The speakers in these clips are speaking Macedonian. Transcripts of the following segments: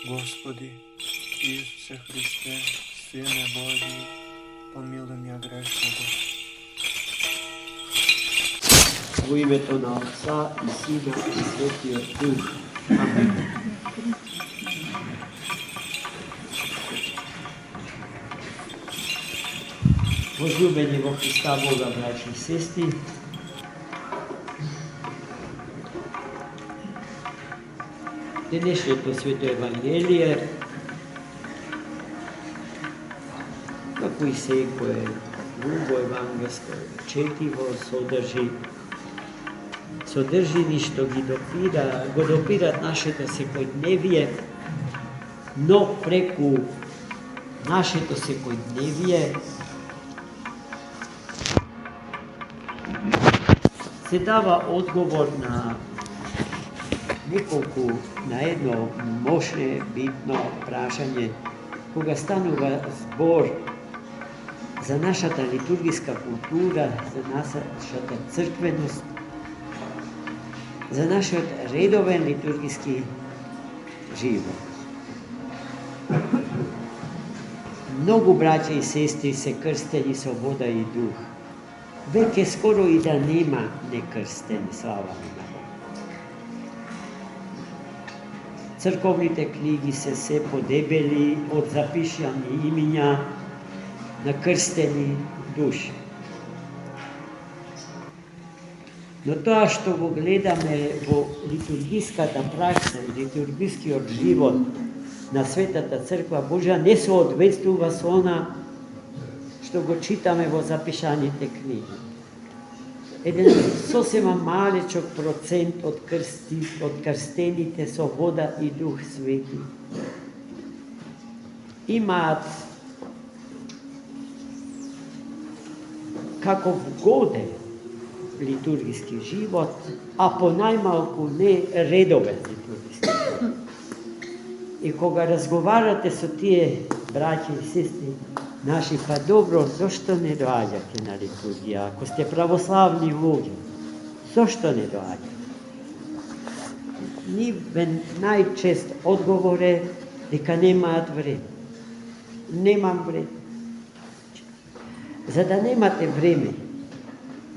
Господи, Исусе Христе, Сине Божи, помилуй меня грешного. Во името на Отца и Сина и Светиот Дух. Амин. Возлюбени во Христа Бога, браќи и сестри, денешното Свето Евангелие, како и секое друго евангелско четиво, содржи ништо го допират нашето секојдневие, но преку нашето секојдневие се дава одговор на неколку, на едно мощне, битно прашање, кога станува збор за нашата литургиска култура, за нашата црквеност, за нашиот редовен литургиски живот. Многу браќа и сестри се крстени со вода и дух. Веќе скоро и да нема некрстени, слава на Бога. Црковните книги се подебели од запишани имиња на крстени души. Но тоа што го гледаме во литургиската пракса и литургискиот живот на Светата Црква Божја не соодветствува со она што го читаме во запишаните книги. Еден сосема малечок процент од крстените со вода и Дух Свети имаат каков годен литургиски живот, а понајмалку не редовен литургиски живот. И кога разговарате со тие браќи и сестри наши, па добро, зошто не доаѓате на литургија? Ако сте православни луѓе, зошто не доаѓате? Нивен најчест одговор е дека немаат време. Немам време. За да немате време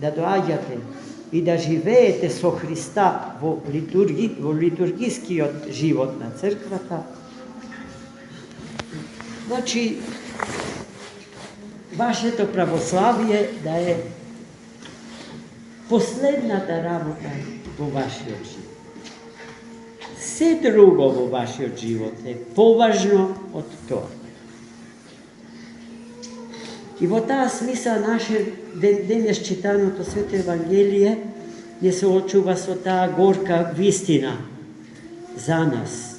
да доаѓате и да живеете со Христа во литургискиот живот на црквата, значи вашето православие да е последната работа во вашиот живот. Се друго во вашиот живот е поважно од тоа. И во таа смисла наше денес читаното Свето Евангелие не се очува со таа горка вистина за нас.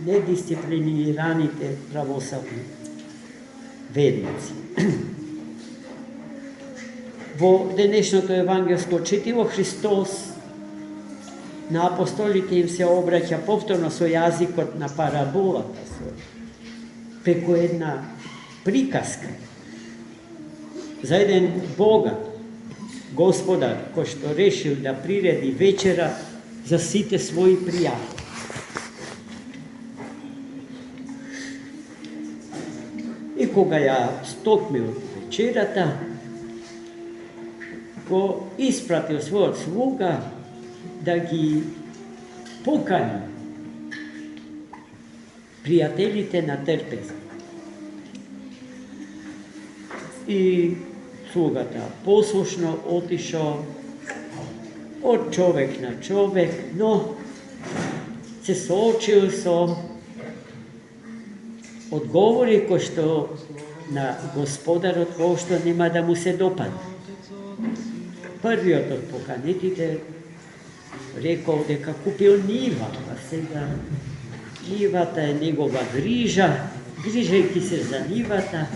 Недисциплинираните православни верници. Во денешното евангелско четиво Христос на апостолите им се обраќа повторно со јазикот на параболата, преку една приказка за еден богат господар кој што решил да приреди вечера за сите своји пријатели. И кога ја стокмил вечерата, го испратил својот слуга да ги покани пријателите на трпеза. И слугата послушно отишол од човек на човек, но се соочил со одговори кои што на господарот воопшто нема да му се допадне. Првиот од поканетите рекол дека купил нива, а сега нивата е негова грижа, грижајќи се за нивата,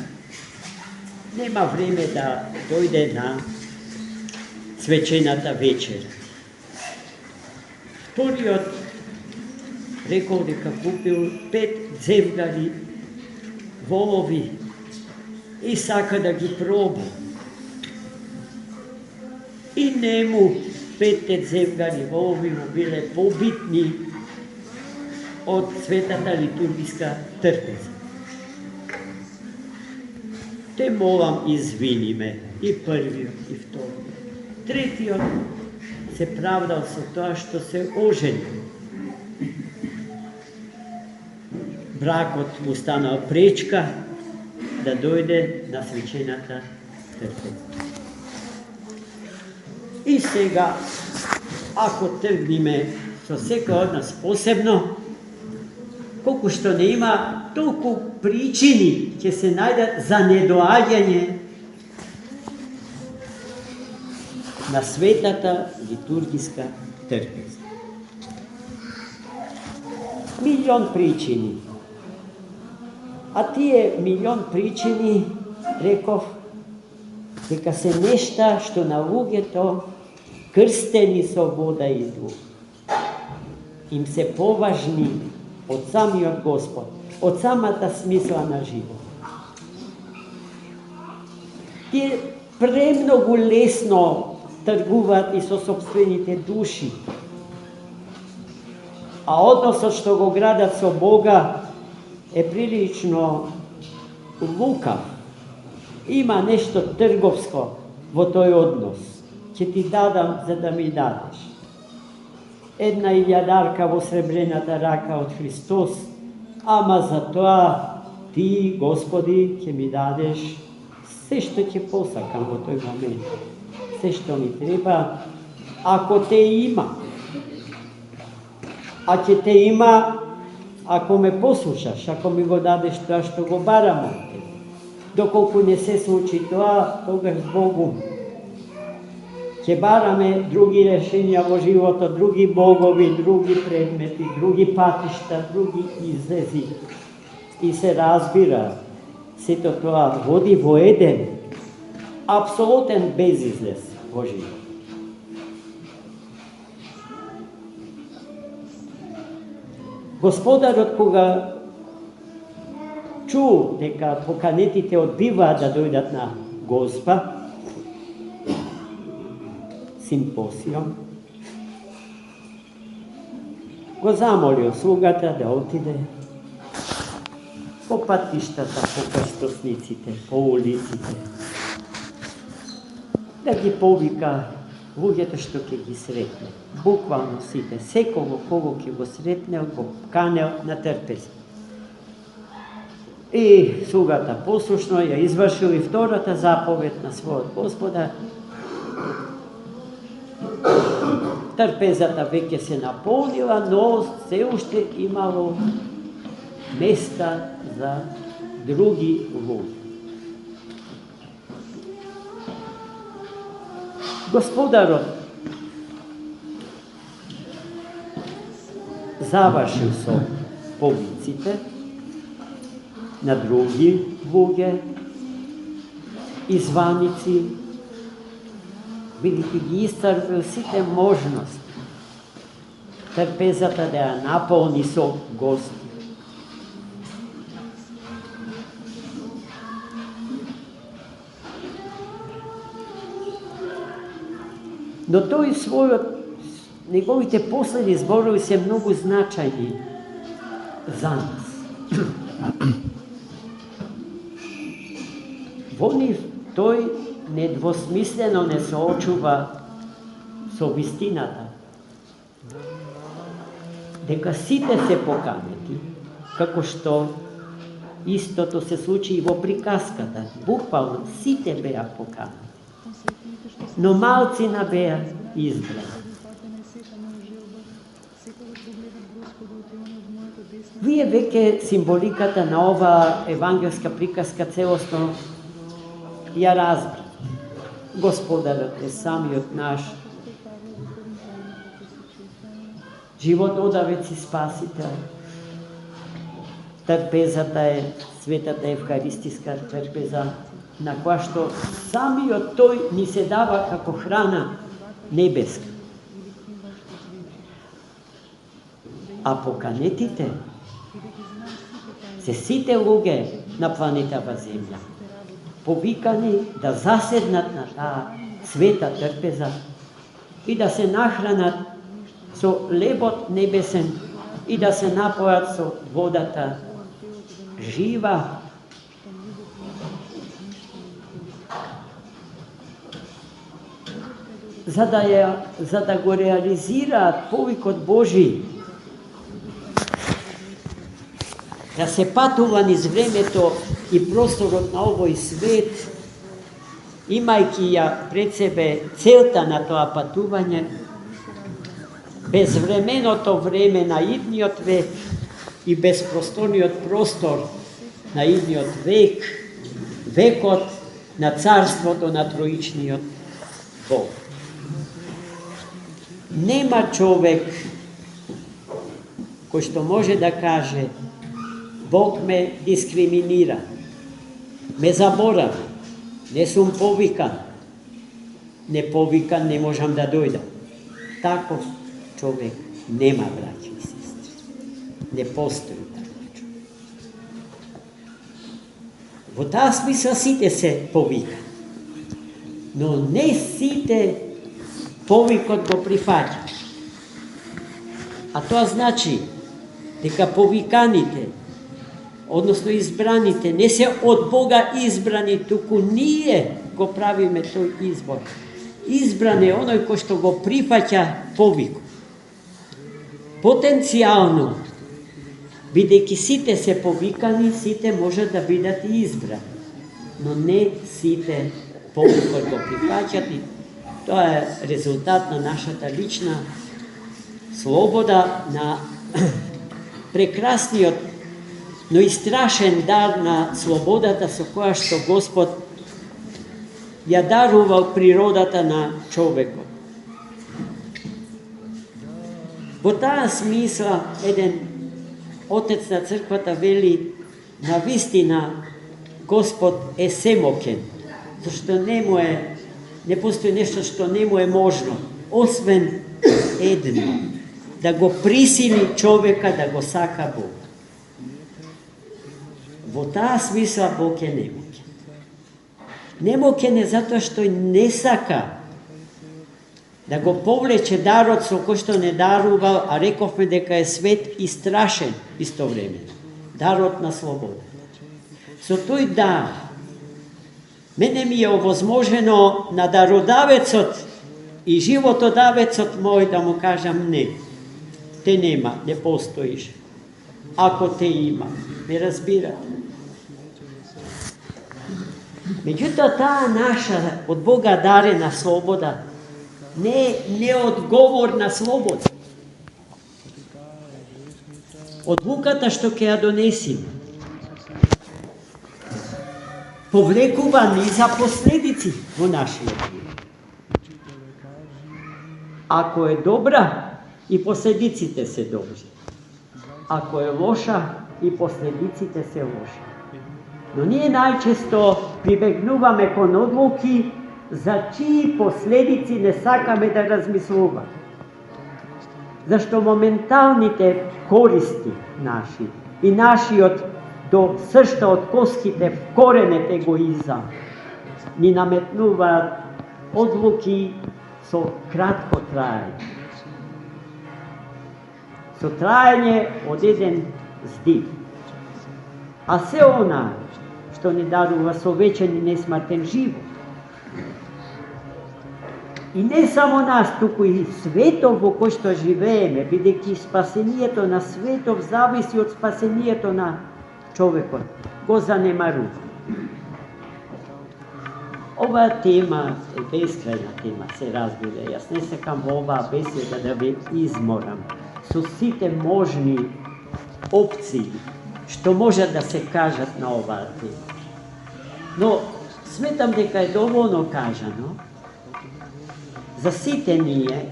нема време да дојде на свечената вечера. Вториот рекол дека купил 5 дзевгари волови и сака да ги проба. И нему петте земгари во овие биле побитни од светата литургиска трпеза. Те молам извини ме, и првиот, и вториот. Третиот се правдал со тоа што се оженил. Бракот му станал пречка да дојде на свечената трпеза. И сега, ако тргниме со секој од нас посебно, колку што не има, толку причини ќе се најдат за недоаѓање на светата литургиска трпеза. Милион причини. А тие милион причини, реков, дека се нешта што на луѓето крстени со вода и дух им се поважни од самиот Господ, од самата смисла на живот. Тие премногу лесно тргуваат и со собствените души, а односот што го градат со Бога е прилично лукав. Има нешто трговско во тој однос. Ќе ти дадам за да ми дадеш. Една илјадарка во сребрената рака од Христос, ама за тоа ти, Господи, ќе ми дадеш се што ќе посакам во тој момент. Се што ми треба, ако те има. А ќе те има ако ме послушаш, ако ми го дадеш тоа што го барам од тебе. Доколку не се случи тоа, тогаш Богу ќе бараме други решенија во животот, други богови, други предмети, други патишта, други излези. И се разбира, сето тоа води во еден апсолутен безизлез во живот. Господарот кога чу дека поканетите одбиваат да дојдат на Госпа, симпосиум, го замолил слугата да отиде по патиштата, по крстосниците, по улиците, да ги повика луѓето што ќе ги сретне. Буквално сите, секого кого ќе го сретнел, го канел на трпеза. И слугата послушно ја извршил и втората заповед на својот Господар. Трпезата веќе се наполнила, но се уште имало места за други луѓе. Господарот завршил со повиците на други луѓе и званици, бидејќи ги исцрпил сите можности трпезата да ја наполни со гости. Но тој неговите последни зборови се многу значајни за нас. Во нив тој недвосмислено не соочува со вистината, дека сите се поканети, како што истото се случи и во приказката. Буквално сите беа поканети, но малцина беа избрани. Вие веќе символиката на оваа евангелска приказка целосно ја разбра. Господарот е самиот наш животодавец и спасител. Трпезата е светата евхаристиска трпеза, на која што самиот тој ни се дава како храна небеска. А поканетите се сите луѓе на планетава Земја, повикани да заседнат на таа света трпеза и да се нахранат со лебот небесен и да се напојат со водата жива. За да го реализираат повикот Божи, да се патува низ времето и просторот на овој свет, имајќи ја пред себе целта на тоа патување, безвременото време на идниот век и безпросторниот простор на идниот век, векот на царството на троичниот Бог. Нема човек кој што може да каже Бог ме дискриминира, ме заборави, не сум повикан, не повикан, не можам да дојдам. Таков човек нема, браќи и сестри. Не постои таков човек. Во таа смисла сите се повикани, но не сите повикот го прифаќаат. А тоа значи дека повиканите, односно избраните, не се од Бога избрани, туку ние го правиме тој избор. Избран е оној кој што го прифаќа повикот. Потенцијално, бидејќи сите се повикани, сите може да бидат и избрани, но не сите повикот го прифаќат и тоа е резултат на нашата лична слобода, на прекрасниот, но и страшен дар на слободата со која што Господ ја дарувал природата на човекот. Во таа смисла, еден отец на црквата вели, на вистина Господ е семокен, зашто не постои нешто што не му е можно, освен едно, да го присили човека да го сака Бог. Во таа смисла Бог е немокен. Немокен е затоа што не сака да го повлече дарот со кој што не дарувал, а рековме дека е свет и страшен истовремено. Дарот на слобода. Со тој дар, мене ми е овозможено на дародавецот и животодавецот мој да му кажам не. Те нема, не постоиш. Ако те има, ме разбирате. Меѓутоа, таа наша од Бога дарена слобода не одговор на слобода. Одлуката што ќе ја донесиме повлекува ни за последици во нашиот живот. Ако е добра, и последиците се добри. Ако е лоша, и последиците се лоши. Но ние најчесто прибегнуваме кон одлуки за чии последици не сакаме да размислуваме. Зашто моменталните користи наши и нашиот до сршта од коските вкоренет егоизам ни наметнуваат одлуки со кратко траење. Со траење од еден здив. А се она што ни дарува со вечен и несмртен живот. И не само нас, туку и светов во кој што живееме, бидејќи спасението на светов зависи од спасението на човекот, го занемарува. Оваа тема е бескрајна тема, се разбира. Јас не сакам во оваа беседа да ве изморам со сите можни опции што може да се кажат на оваа тема. Но сметам дека е доволно кажано за сите ние,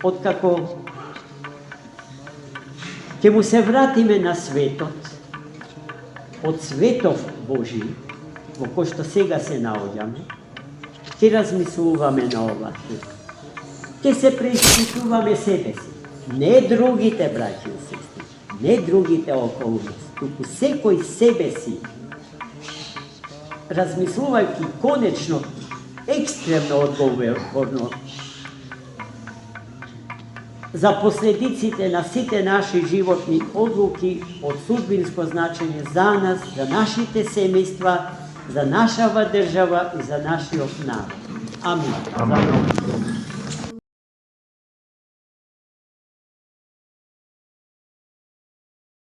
откако ќе му се вратиме на светот, од светов Божи, во кој што сега се наоѓаме, ќе размислуваме на оваа тема. Ќе се преиспитуваме себе си. Не другите, браќи и сестри, не другите околу нас, туку секој себе си, размислувајќи конечно екстремно одговорно за последиците на сите наши животни одлуки од судбинско значење за нас, за нашите семејства, за нашава држава и за нашиот народ. Амин. Амин.